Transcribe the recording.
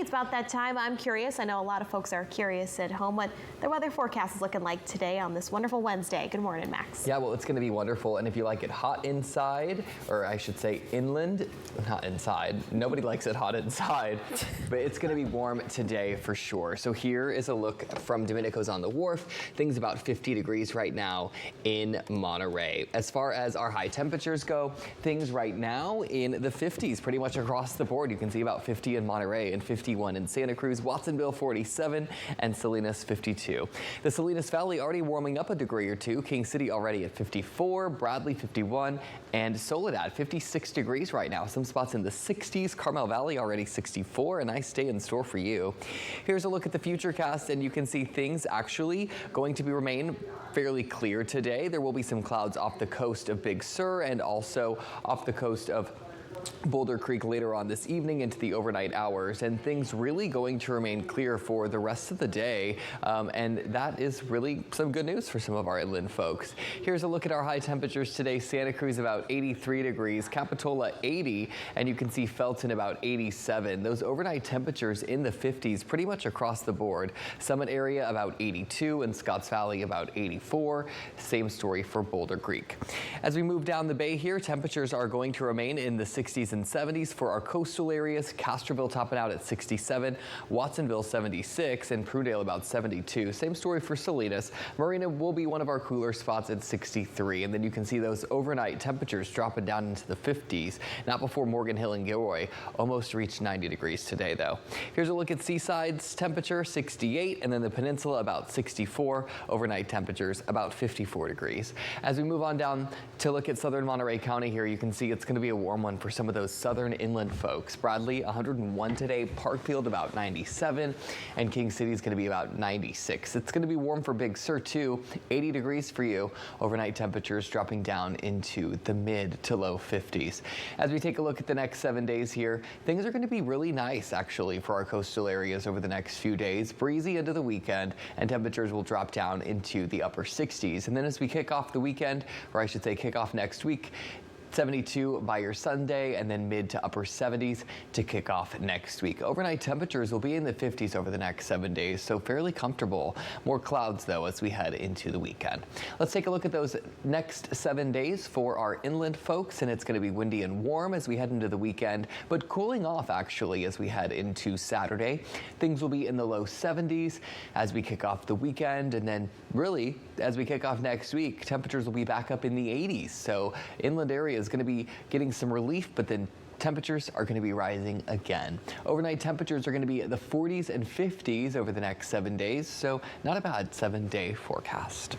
It's about that time. I'm curious. I know a lot of folks are curious at home what the weather forecast is looking like today on this wonderful Wednesday. Good morning, Max. Yeah, well, it's going to be wonderful. And if you like it hot inside, or I should say inland, not inside. Nobody likes it hot inside, but it's going to be warm today for sure. So here is a look from Domenico's on the Wharf. Things about 50 degrees right now in Monterey. As far as our high temperatures go, things right now in the 50s pretty much across the board. You can see about 50 in Monterey and 51 in Santa Cruz, Watsonville 47, and Salinas 52. The Salinas Valley already warming up a degree or two. King City already at 54, Bradley 51, and Soledad 56 degrees right now. Some spots in the 60s. Carmel Valley already 64. A nice day in store for you. Here's a look at the futurecast, and you can see things actually going to remain fairly clear today. There will be some clouds off the coast of Big Sur and also off the coast of Boulder Creek later on this evening into the overnight hours, and things really going to remain clear for the rest of the day, and that is really some good news for some of our inland folks. Here's a look at our high temperatures today. Santa Cruz about 83 degrees, Capitola 80, and you can see Felton about 87. Those overnight temperatures in the 50s pretty much across the board. Summit area about 82 and Scotts Valley about 84. Same story for Boulder Creek. As we move down the bay here, temperatures are going to remain in the 60s and 70s for our coastal areas. Castroville topping out at 67, Watsonville 76, and Prudale about 72. Same story for Salinas. Marina will be one of our cooler spots at 63, and then you can see those overnight temperatures dropping down into the 50s. Not before Morgan Hill and Gilroy almost reached 90 degrees today, though. Here's a look at Seaside's temperature, 68, and then the peninsula about 64. Overnight temperatures about 54 degrees. As we move on down to look at southern Monterey County here, you can see it's going to be a warm one for some of those southern inland folks. Bradley 101 today, Parkfield about 97, and King City is going to be about 96. It's going to be warm for Big Sur too, 80 degrees for you. Overnight temperatures dropping down into the mid to low 50s. As we take a look at the next 7 days here, things are going to be really nice actually for our coastal areas over the next few days. Breezy into the weekend, and temperatures will drop down into the upper 60s. And then as we kick off the weekend, or I should say kick off next week, 72 by your Sunday, and then mid to upper 70s to kick off next week. Overnight temperatures will be in the 50s over the next 7 days, so fairly comfortable. More clouds, though, as we head into the weekend. Let's take a look at those next 7 days for our inland folks, and it's going to be windy and warm as we head into the weekend, but cooling off, actually, as we head into Saturday. Things will be in the low 70s as we kick off the weekend, and then really, as we kick off next week, temperatures will be back up in the 80s, so inland areas is going to be getting some relief, but then temperatures are going to be rising again. Overnight temperatures are going to be at the 40s and 50s over the next 7 days, so not a bad 7-day forecast.